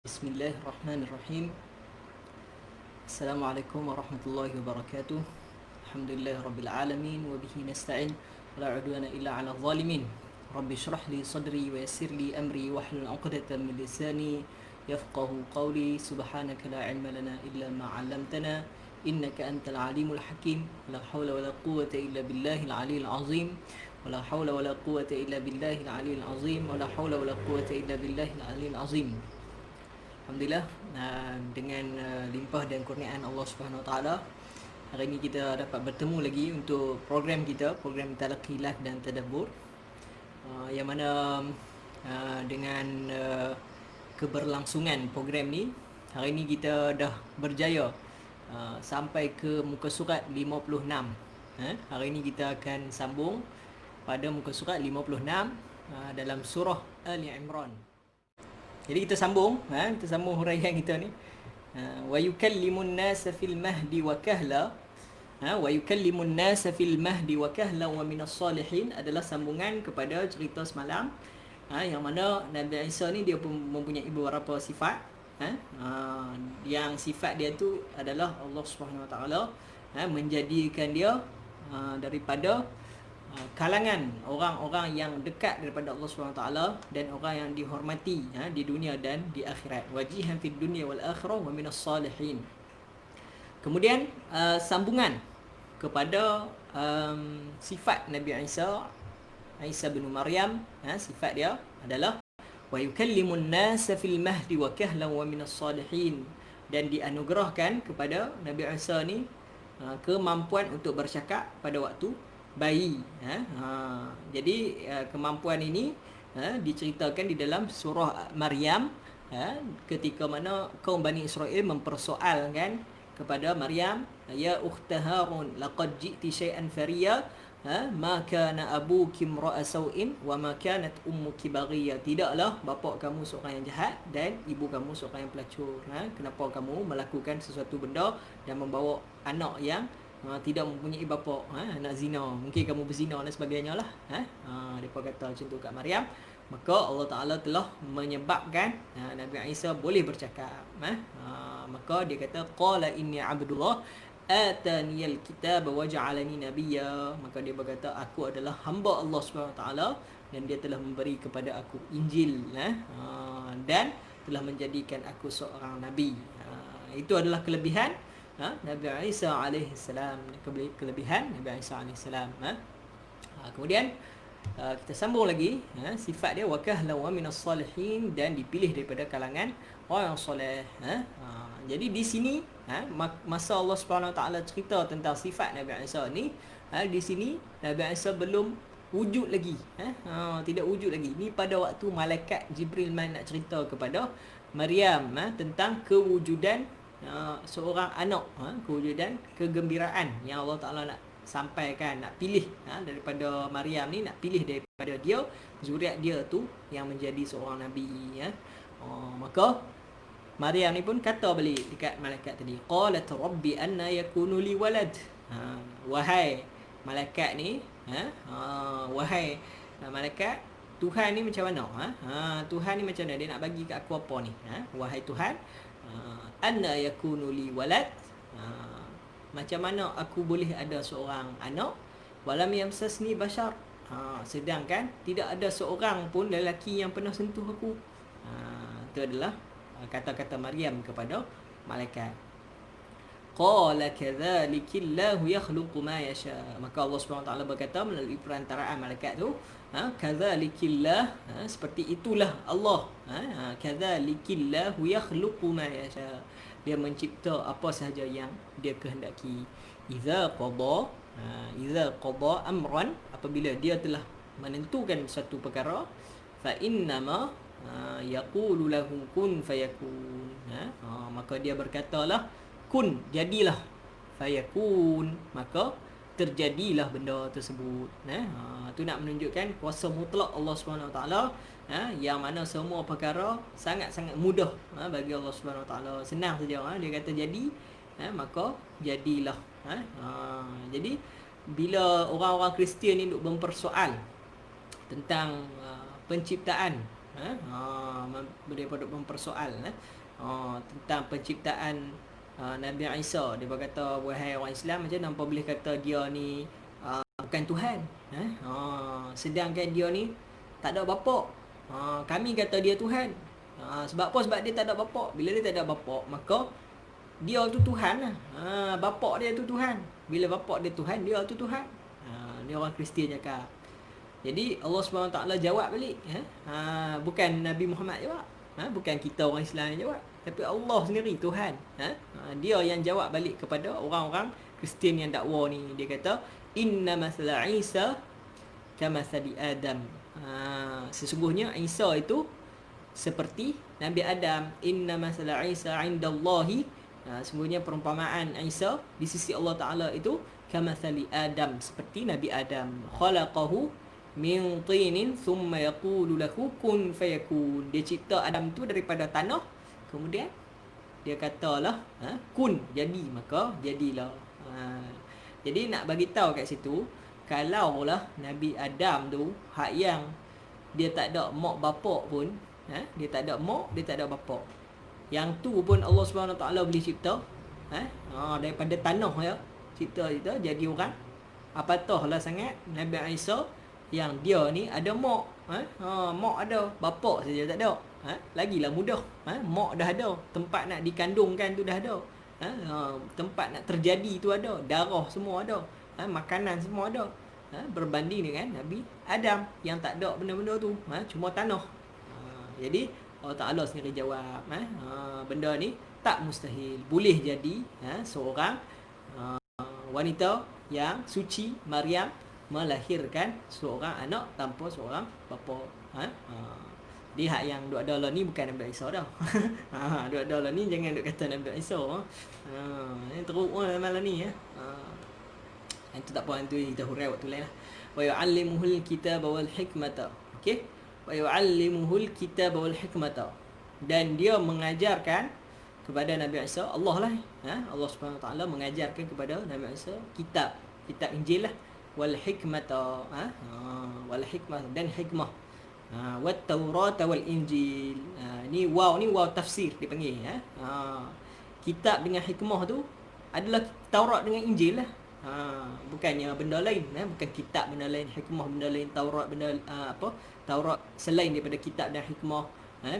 Bismillahirrahmanirrahim. Assalamualaikum warahmatullahi wabarakatuh. Alhamdulillah rabbil alamin wa bihi nasta'in wa la udwana illa 'alal zalimin. Rabbi shrah li sadri wa yassir li amri wahlul 'uqdatam min lisani yafqahu qawli. Subhanaka la 'ilma lana illa ma 'allamtana innaka antal alimul hakim. La haula wa la quwwata illa billahil 'aliyyil 'azim. Wa la haula wa la quwwata illa billahil 'aliyyil 'azim. Wa la haula wa la quwwata illa billahil 'aliyyil 'azim. Alhamdulillah, dengan limpah dan kurniaan Allah Subhanahu Wa Taala, hari ini kita dapat bertemu lagi untuk program kita, program Talaqi Live dan Tadabbur, yang mana dengan keberlangsungan program ni, hari ini kita dah berjaya sampai ke muka surat 56. Hari ini kita akan sambung pada muka surat 56 dalam surah Ali Imran. Jadi kita sambung huraian kita ni. Wa yukallimun nasa fil mahdi wa kahla. Wa yukallimun nasa fil mahdi wa kahla wa minas salihin adalah sambungan kepada cerita semalam. Yang mana Nabi Isa ni dia pun mempunyai beberapa sifat. Yang sifat dia tu adalah Allah Subhanahu Wa Taala menjadikan dia daripada kalangan orang-orang yang dekat daripada Allah SWT dan orang yang dihormati di dunia dan di akhirat. Wajihan fid dunya wal akhirah wa minas salihin. Kemudian sambungan kepada sifat Nabi Isa bin Maryam. Sifat dia adalah wa yukallimun nasa fil mahdi wa kahlan wa minas salihin, dan dianugerahkan kepada Nabi Isa ni kemampuan untuk bercakap pada waktu bayi. Jadi kemampuan ini diceritakan di dalam surah Maryam, ketika mana kaum Bani Israel mempersoalkan kepada Maryam, ya ukhta Harun laqad ji'ti syai'an fariya, ma kana abuki imra'a sawin wa ma kanat ummuki baghiya. Tidaklah bapa kamu seorang yang jahat dan ibu kamu seorang yang pelacur. Kenapa kamu melakukan sesuatu benda dan membawa anak yang tidak mempunyai bapa, anak zina, mungkin kamu berzina dan sebagainya lah. Mereka kata macam tu kat Maryam. Maka Allah Ta'ala telah menyebabkan Nabi Isa boleh bercakap. Maka dia kata qala inni abdullah ataniyal kitab wa ja'alani nabiyya. Maka dia berkata, aku adalah hamba Allah Subhanahu Wa Taala dan dia telah memberi kepada aku Injil, dan telah menjadikan aku seorang nabi. Itu adalah kelebihan Nabi Isa alaihissalam, kelebihan Nabi Isa alaihissalam. Kemudian kita sambung lagi, sifat dia wa kahla wa minas salihin, dan dipilih daripada kalangan orang soleh. Jadi di sini masa Allah Subhanahu Taala cerita tentang sifat Nabi Isa ni, di sini Nabi Isa belum wujud lagi, tidak wujud lagi. Ni pada waktu malaikat Jibril main nak cerita kepada Maryam tentang kewujudan seorang anak, kewujudan kegembiraan yang Allah Ta'ala nak sampaikan, nak pilih daripada Maryam ni, nak pilih daripada dia, zuriat dia tu yang menjadi seorang Nabi. Maka Maryam ni pun kata balik dekat malaikat tadi, qalat rabbi anna yakunu li walad. Wahai malaikat ni, wahai malaikat, Tuhan ni macam mana? Tuhan ni macam mana? Dia nak bagi kat aku apa ni? Wahai Tuhan, anna yakunu li walad, macam mana aku boleh ada seorang anak, walam yamsasni bashar, sedangkan tidak ada seorang pun lelaki yang pernah sentuh aku. Itu adalah kata-kata Maryam kepada malaikat. Qala kadzalikillahu yakhluqu ma yasha. Maka Allah Subhanahu Taala berkata melalui perantaraan malaikat tu, kadzalikillah, seperti itulah Allah, kadzalikillahu yakhluqu ma yasha, dia mencipta apa sahaja yang dia kehendaki. Idza qada amran, apabila dia telah menentukan satu perkara, fa innama yaqulu lahu kun fayakun. Maka dia berkatalah kun, jadilah, fayakun, maka terjadilah benda tersebut. Itu nak menunjukkan kuasa mutlak Allah Subhanahu Wa Taala, yang mana semua perkara sangat-sangat mudah bagi Allah Subhanahu Wa Taala. Senang saja, dia kata jadi, maka jadilah. Jadi bila orang-orang Kristian ni duk mempersoal tentang penciptaan daripada mempersoal tentang penciptaan Nabi Isa. Dia berkata, wahai orang Islam, macam mana boleh kata dia ni bukan Tuhan, sedangkan dia ni tak ada bapa. Kami kata dia Tuhan. Sebab apa? Sebab dia tak ada bapa. Bila dia tak ada bapa, maka dia tu Tuhan lah. Bapa dia tu Tuhan. Bila bapa dia Tuhan, dia tu Tuhan. Ni orang Kristian cakap. Jadi Allah SWT jawab balik. Bukan Nabi Muhammad jawab. Bukan kita orang Islam yang jawab. Tapi Allah sendiri, Tuhan. Dia yang jawab balik kepada orang-orang Kristian yang dakwa ni. Dia kata, Inna masala Isa kamathali Adam. Sesungguhnya Isa itu seperti Nabi Adam. Inna masala Isa indallahi. Sesungguhnya perumpamaan Isa di sisi Allah Ta'ala itu kamathali Adam, seperti Nabi Adam. Khalaqahu min tinin thumma yaqulu lahu kun fayakun. Dia cipta Adam tu daripada tanah, kemudian dia katalah kun, jadi, maka jadilah. Jadi nak bagi tahu kat situ, kalaulah Nabi Adam tu hak yang dia tak ada mak bapak pun, dia tak ada mak, dia tak ada bapak, yang tu pun Allah SWT boleh cipta daripada tanah ya, cipta jadi orang. Apatahlah sangat Nabi Isa yang dia ni ada mak, mak ada, bapak saja tak ada. Lagilah mudah. Mak dah ada, tempat nak dikandungkan tu dah ada, tempat nak terjadi tu ada, darah semua ada, makanan semua ada, berbanding dengan Nabi Adam yang tak ada benda-benda tu, cuma tanah. Jadi Allah Ta'ala sendiri jawab, benda ni tak mustahil, boleh jadi seorang wanita yang suci, Maryam, melahirkan seorang anak tanpa seorang bapa. Di hak yang duk ada lah ni bukan Nabi Isa dah. Duk ada lah ni jangan duk kata Nabi Isa. Yang teruk malam ni ya. Itu tak apa, itu kita hurai waktu lain lah. Wa yu'allimuhul kitaba wal hikmata. Okey? Wa yu'allimuhul kitaba wal hikmata. Dan dia mengajarkan kepada Nabi Isa, Allah lah. Allah Subhanahu Wa Taala mengajarkan kepada Nabi Isa kitab Injil lah. Wal hikmata, wal hikmah, dan hikmah. Wat Taurat wal Injil. Ni waw tafsir dipanggil. Kitab dengan hikmah tu adalah Taurat dengan Injil lah. Bukannya benda lain, bukan kitab benda lain, hikmah benda lain, Taurat benda Taurat selain daripada kitab dan hikmah,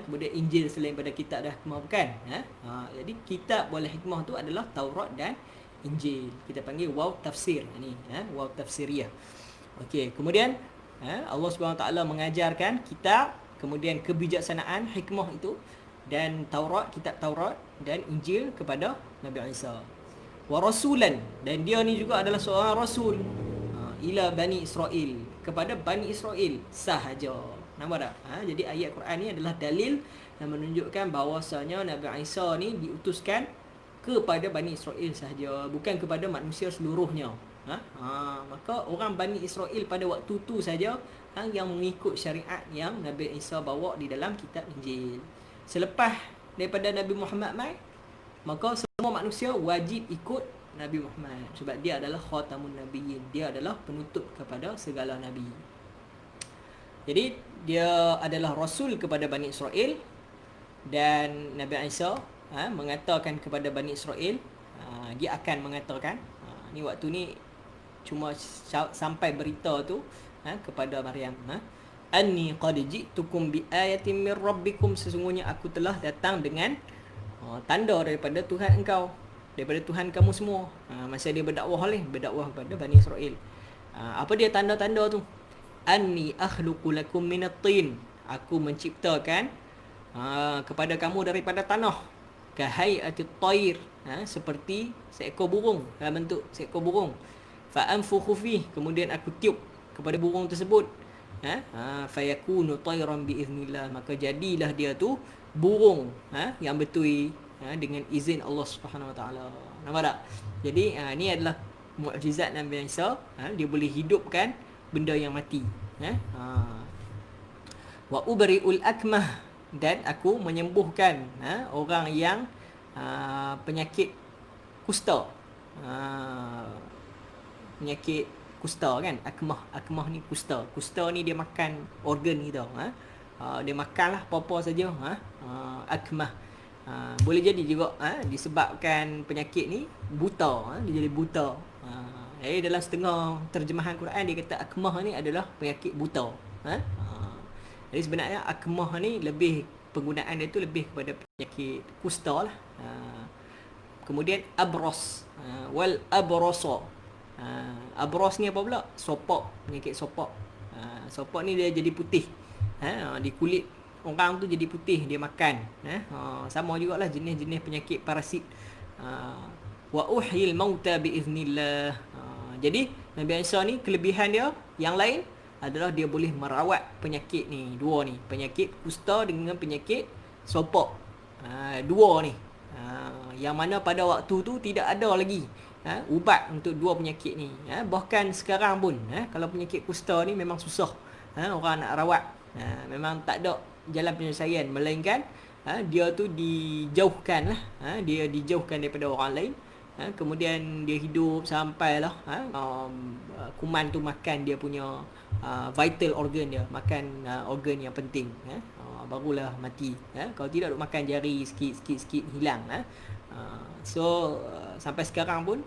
kemudian Injil selain daripada kitab dan hikmah, bukan. Jadi kitab wal hikmah tu adalah Taurat dan Injil. Kita panggil waw tafsir ni, waw tafsiriyah. Okey, kemudian Allah SWT mengajarkan kitab, kemudian kebijaksanaan, hikmah itu, dan Taurat, kitab Taurat dan Injil kepada Nabi Isa. Wa rasulan, dan dia ni juga adalah seorang rasul, ila Bani Israel, kepada Bani Israel sahaja. Nampak tak? Jadi ayat Quran ni adalah dalil yang menunjukkan bahawasanya Nabi Isa ni diutuskan kepada Bani Israel sahaja, bukan kepada manusia seluruhnya. Maka orang Bani Israel pada waktu tu saja yang mengikut syariat yang Nabi Isa bawa di dalam kitab Injil. Selepas daripada Nabi Muhammad mai, maka semua manusia wajib ikut Nabi Muhammad, sebab dia adalah khatamun nabiyyin, dia adalah penutup kepada segala nabi. Jadi dia adalah rasul kepada Bani Israel, dan Nabi Isa mengatakan kepada Bani Israel, dia akan mengatakan, ni waktu ni cuma sampai berita tu kepada Maryam, anni qad ji'tukum bi ayatin min rabbikum, sesungguhnya aku telah datang dengan tanda daripada Tuhan engkau, daripada Tuhan kamu semua. Masa dia berdakwah kepada Bani Israel. Apa dia tanda-tanda tu? Anni akhluqu lakum minat tin, aku menciptakan kepada kamu daripada tanah, kahayati at-tayr, seperti seekor burung, dalam bentuk seekor burung. Fa anfukhu fi, kemudian aku tiup kepada burung tersebut, fayakunu tayran bi iznillah, maka jadilah dia tu burung yang betul dengan izin Allah Subhanahu Wa Taala. Nampak tak? Jadi ni adalah mukjizat Nabi Isa, dia boleh hidupkan benda yang mati. Wa ubri'ul akmah, dan aku menyembuhkan orang yang penyakit kusta. Penyakit kusta kan, akmah ni kusta. Kusta ni dia makan organ kita. dia makanlah apa-apa saja, akmah. Boleh jadi juga disebabkan penyakit ni buta, dia jadi buta. Jadi dalam setengah terjemahan Quran dia kata akmah ni adalah penyakit buta. Jadi sebenarnya akmah ni lebih, penggunaan dia tu lebih kepada penyakit kusta lah. Kemudian abros, wal abroso. Abros ni apa pula? Sopok, penyakit sopok. Sopok ni dia jadi putih. Di kulit orang tu jadi putih, dia makan. Sama jugalah jenis-jenis penyakit parasit. Wa uhyil mauta biiznillah. Jadi Nabi Isa ni kelebihan dia yang lain adalah dia boleh merawat penyakit ni, dua ni, penyakit kusta dengan penyakit sopok. Dua ni. Yang mana pada waktu tu tidak ada lagi ubat untuk dua penyakit ni. Bahkan sekarang pun kalau penyakit kusta ni memang susah orang nak rawat. Memang tak ada jalan penyelesaian, melainkan dia tu dijauhkan lah. Dia dijauhkan daripada orang lain. Kemudian dia hidup sampailah kuman tu makan dia punya vital organ dia, makan organ yang penting, barulah mati. Kalau tidak duk makan jari sikit hilang. So sampai sekarang pun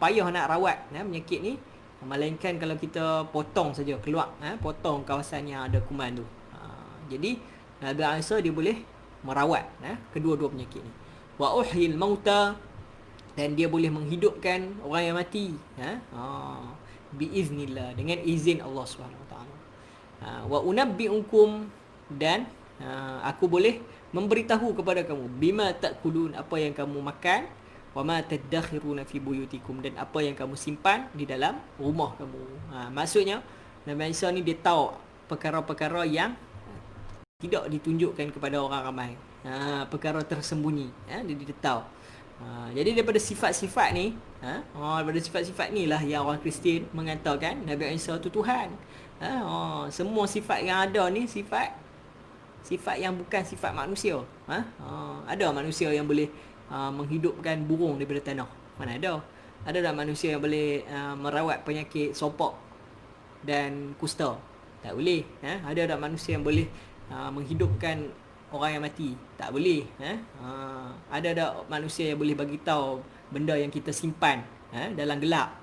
payah nak rawat penyakit ni, melainkan kalau kita potong saja, keluar potong kawasan yang ada kuman tu. Jadi Nabi Isa dia boleh merawat kedua-dua penyakit ni. Wa uhyil mauta, dan dia boleh menghidupkan orang yang mati biiznillah, dengan izin Allah Subhanahu Wa Taala. Wa unabbiukum, dan aku boleh memberitahu kepada kamu bima takulun, apa yang kamu makan, wa ma tadakhiruna fi buyutikum, dan apa yang kamu simpan di dalam rumah kamu. Maksudnya Nabi Isa ni dia tahu perkara-perkara yang tidak ditunjukkan kepada orang ramai, perkara tersembunyi, dia tahu. Jadi daripada sifat-sifat ni, daripada sifat-sifat ni lah yang orang Kristian mengatakan Nabi Isa tu Tuhan. Semua sifat yang ada ni sifat yang bukan sifat manusia. Ada manusia yang boleh menghidupkan burung daripada tanah? Mana ada? Ada tak manusia yang boleh merawat penyakit sopok dan kusta? Tak boleh. Ada tak manusia yang boleh menghidupkan orang yang mati? Tak boleh. Ada tak manusia yang boleh bagi tahu benda yang kita simpan dalam gelap,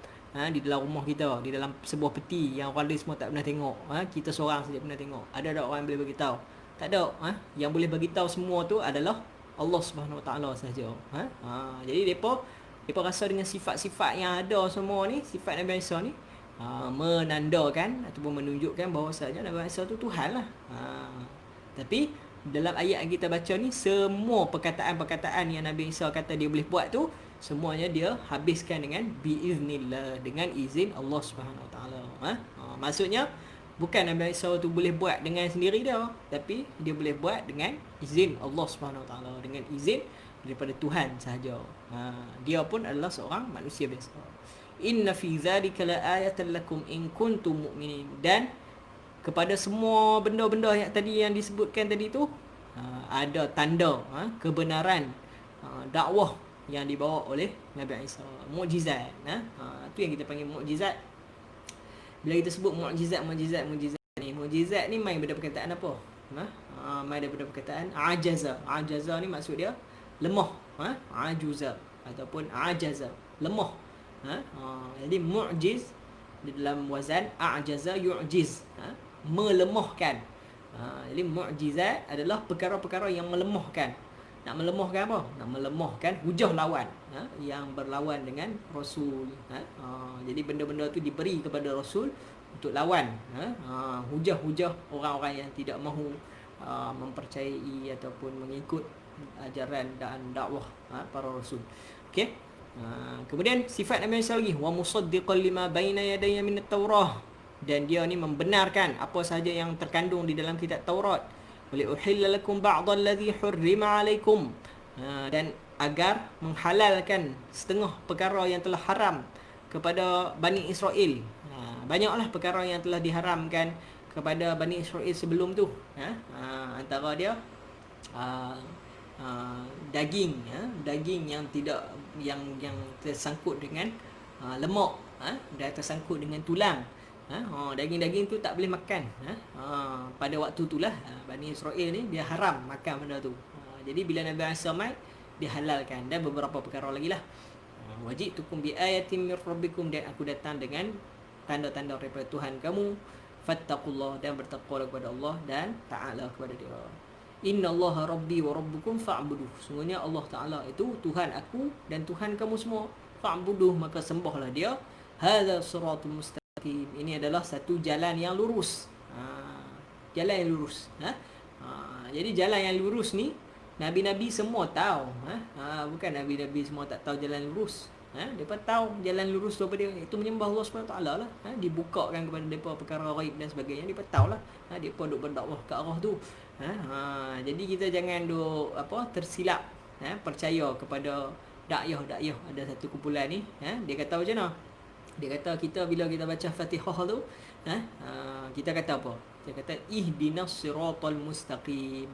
di dalam rumah kita, di dalam sebuah peti yang orang lain semua tak pernah tengok, kita seorang saja pernah tengok? Ada tak orang yang boleh bagi tahu? Tak ada. Yang boleh bagi tahu semua tu adalah Allah Subhanahu Wa Taala saja. Jadi depa rasa dengan sifat-sifat yang ada semua ni, sifat Nabi Isa ni menandakan ataupun menunjukkan bahawasanya Nabi Isa tu Tuhan lah. Tapi dalam ayat yang kita baca ni, semua perkataan-perkataan yang Nabi Isa kata dia boleh buat tu, semuanya dia habiskan dengan biiznillah, dengan izin Allah Subhanahu Wa Taala. Maksudnya bukan Nabi Isa tu boleh buat dengan sendiri dia, tapi dia boleh buat dengan izin Allah Subhanahu Wa Taala, dengan izin daripada Tuhan sahaja. Dia pun adalah seorang manusia biasa. Inna fi dzalika laayatan lakum in kuntum mu'minin, dan kepada semua benda-benda yang tadi yang disebutkan tadi tu ada tanda kebenaran dakwah yang dibawa oleh Nabi Isa, mukjizat. Tu yang kita panggil mukjizat. Bila kita sebut mukjizat ni, mukjizat ni main daripada perkataan apa? Main daripada perkataan ajaza. Ajaza ni maksud dia lemah, ajuza ataupun ajaza, lemah. Jadi mu'jiz di dalam wazan ajaza yu'jiz, melemahkan. Jadi mukjizat adalah perkara-perkara yang melemahkan. Nak melemahkan apa? Nak melemahkan hujah lawan, yang berlawan dengan Rasul. Jadi benda-benda tu diberi kepada Rasul untuk lawan hujah-hujah orang-orang yang tidak mahu mempercayai ataupun mengikut ajaran dan dakwah para Rasul. Okey. Kemudian sifat Nabi Isa lagi, wa musaddiqan lima baina yadayya min at-taurah, dan dia ni membenarkan apa sahaja yang terkandung di dalam kitab Taurat. Wali uhilla lakum ba'dal ladzi hurrima alaikum, dan agar menghalalkan setengah perkara yang telah haram kepada Bani Israel. Banyaklah perkara yang telah diharamkan kepada Bani Israel sebelum tu. Antara dia daging, daging yang tidak yang tersangkut dengan lemak, dan tersangkut dengan tulang. Daging-daging tu tak boleh makan. Pada waktu itulah Bani Israel ni dia haram makan benda tu. Jadi bila Nabi Isa mai, dia halalkan, dan beberapa perkara lagi lah. Wajitukum bi ayatin mir rabbikum, dan aku datang dengan tanda-tanda daripada Tuhan kamu. Fattaqullah, dan bertakwalah kepada Allah dan taatlah kepada Dia. Innallaha rabbi wa rabbukum fa'buduh. Sungguhnya Allah Taala itu Tuhan aku dan Tuhan kamu semua. Fa'buduh, maka sembahlah Dia. Hadza siratul mustaqim. Ini adalah satu jalan yang lurus. Jalan yang lurus. Jadi jalan yang lurus ni Nabi-Nabi semua tahu. Bukan Nabi-Nabi semua tak tahu jalan lurus. Mereka tahu jalan lurus tu apa dia. Itu menyembah Allah SWT lah. Dibukakan kepada mereka perkara ghaib dan sebagainya. Mereka tahu lah. Mereka duk berdakwah ke arah tu. Jadi kita jangan duk tersilap. Percaya kepada dakyah. Ada satu kumpulan ni. Dia kata macam mana? Dia kata kita bila kita baca Fatihah tu, kita kata apa? Dia kata ihdinas siratal mustaqim.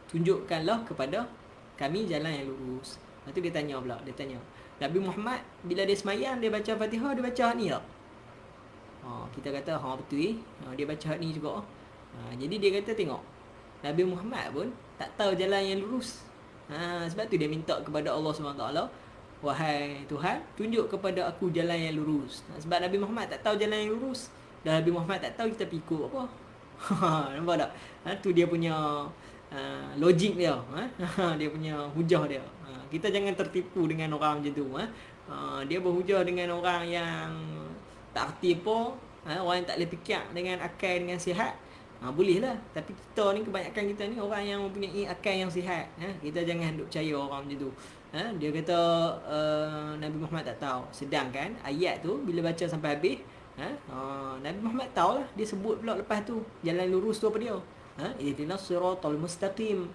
Tunjukkanlah kepada kami jalan yang lurus. Lepas tu dia tanya pula, Nabi Muhammad bila dia semayang, dia baca Fatihah, dia baca ni tak? Kita kata betul dia baca ni juga. Jadi dia kata tengok, Nabi Muhammad pun tak tahu jalan yang lurus. Sebab tu dia minta kepada Allah SWT, wahai Tuhan, tunjuk kepada aku jalan yang lurus. Sebab Nabi Muhammad tak tahu jalan yang lurus, dan Nabi Muhammad tak tahu kita pikir apa. Nampak tak? Tu dia punya logik dia. Dia punya hujah dia. Kita jangan tertipu dengan orang macam tu. Dia berhujah dengan orang yang tak erti apa, orang yang tak boleh fikir dengan akal, dengan sihat. Boleh lah. Tapi kita ni, kebanyakan kita ni orang yang mempunyai akal yang sihat. Kita jangan duk percaya orang macam tu. Dia kata Nabi Muhammad tak tahu. Sedangkan ayat tu bila baca sampai habis, Nabi Muhammad tahu lah. Dia sebut pula lepas tu jalan lurus tu apa dia. Ihdinas siratal mustaqim,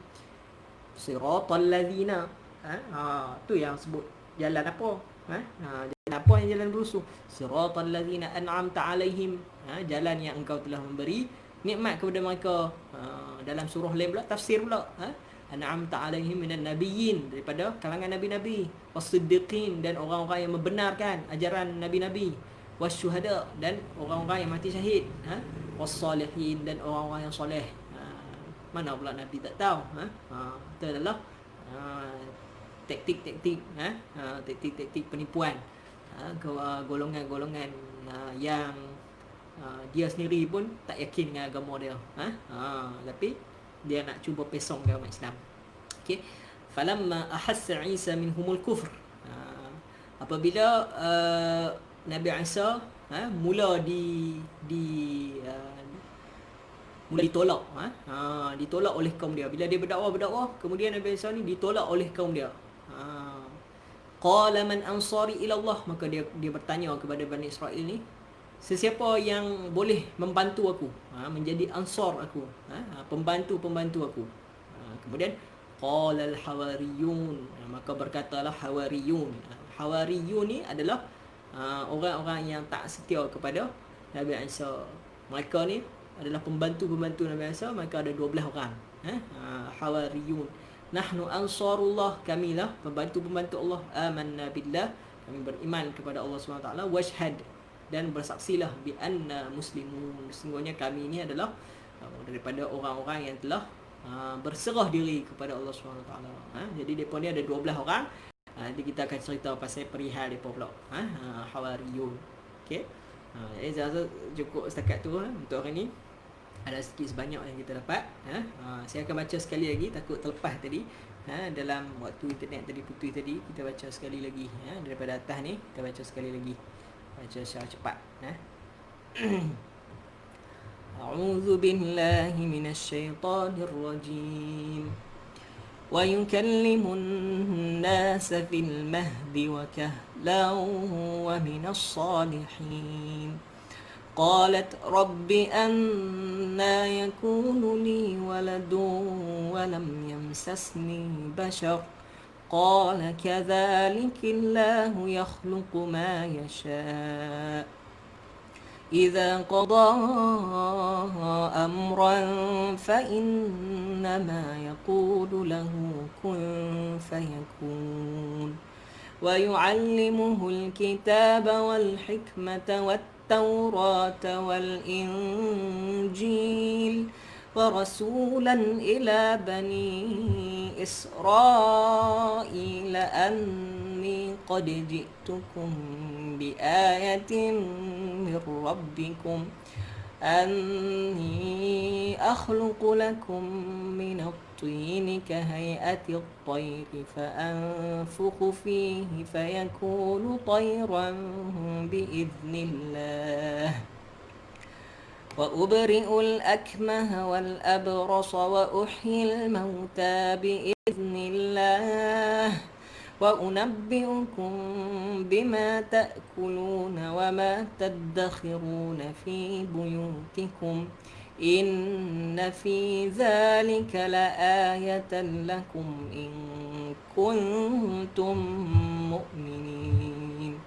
siratal ladzina. Tu yang sebut jalan apa. Jalan apa yang jalan lurus tu? Siratal ladzina an'amta alaihim. Jalan yang engkau telah memberi nikmat kepada mereka. Dalam surah lain pula tafsir pula, an'amta alaihim minan nabiyyin, daripada kalangan nabi-nabi, wasiddiqin, dan orang-orang yang membenarkan ajaran nabi-nabi, wasyuhada, dan orang-orang yang mati syahid, wassalihin, dan orang-orang yang soleh. Mana pula Nabi tak tahu. Itu adalah taktik-taktik penipuan golongan-golongan yang dia sendiri pun tak yakin dengan agama dia. Tapi dia nak cuba pesong ke umat Islam. Okey. Falamma ahassa Isa minhumul kufr. Apabila Nabi Isa mula ditolak, ditolak oleh kaum dia. Bila dia berdakwah, kemudian Nabi Isa ni ditolak oleh kaum dia. Qala man ansari ila Allah, maka dia bertanya kepada Bani Israel ni, sesiapa yang boleh membantu aku, menjadi ansar aku, pembantu aku. Kemudian qala al-hawariyun, maka berkatalah hawariyun. Hawariyun ni adalah orang-orang yang tak setia kepada Nabi Isa. Mereka ni adalah pembantu-pembantu Nabi Isa. Mereka ada 12 orang. Hawariyun. Nahnu ansarullah, kamilah pembantu-pembantu Allah. Amanna billah, kami beriman kepada Allah SWT. Washhad, dan bersaksilah bi anna muslimun, sesungguhnya kami ini adalah daripada orang-orang yang telah berserah diri kepada Allah SWT. Jadi mereka ni ada 12 orang. Nanti kita akan cerita pasal perihal mereka pula. Hawariyun. Okey. Jadi saya rasa cukup setakat tu untuk hari ni. Ada sikit sebanyak yang kita dapat. Saya akan baca sekali lagi, takut terlepas tadi. Dalam waktu internet tadi putus tadi, kita baca sekali lagi. Daripada atas ni kita baca sekali lagi. Baca secara cepat. A'udzu billahi minasy syaithanir rajim. Wa yukallimun nasa fil mahdi wa kahlan wa minas salihin. قالت رب أنى يكون لي ولد ولم يمسسني بشر قال كذلك الله يخلق ما يشاء إذا قضى أمرا فإنما يقول له كن فيكون ويعلمه الكتاب والحكمة التوراة والإنجيل ورسولا إلى بني إسرائيل أني قد جئتكم بآية من ربكم أني أخلق لكم من الطين كهيئة الطير فأنفخ فيه فيكون طيرا بإذن الله وأبرئ الأكمه والأبرص وأحيي الموتى بإذن الله وأنبئكم بما تأكلون وما تدخرون في بيوتكم إن في ذلك لآية لكم إن كنتم مؤمنين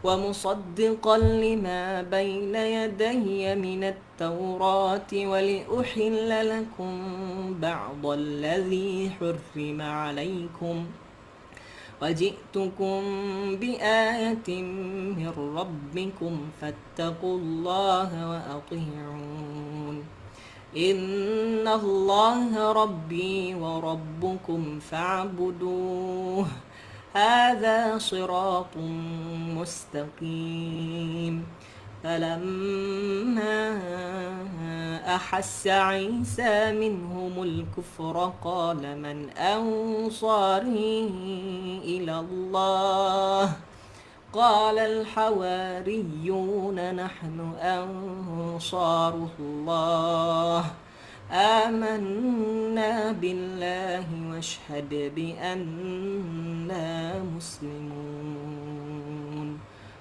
ومصدقا لما بين يدي من التوراة ولأحل لكم بعض الذي حرم عليكم وجئتكم بآية من ربكم فاتقوا الله وأطيعون إن الله ربي وربكم فاعبدوه هذا صراط مستقيم فلما أحس عيسى منهم الكفر قال من أنصاري إلى الله قال الحواريون نحن أنصار الله آمنا بالله واشهد بأننا مسلمون.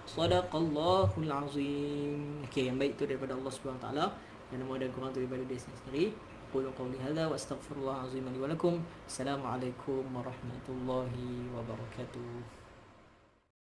Sadaqallahul azim. Okey, yang baik itu daripada Allah Subhanahu wa taala, yang nama dan kurang itu daripada diri sendiri. Qulu qawli hadza wa astaghfirullahal azim li wa lakum. Assalamualaikum warahmatullahi wabarakatuh.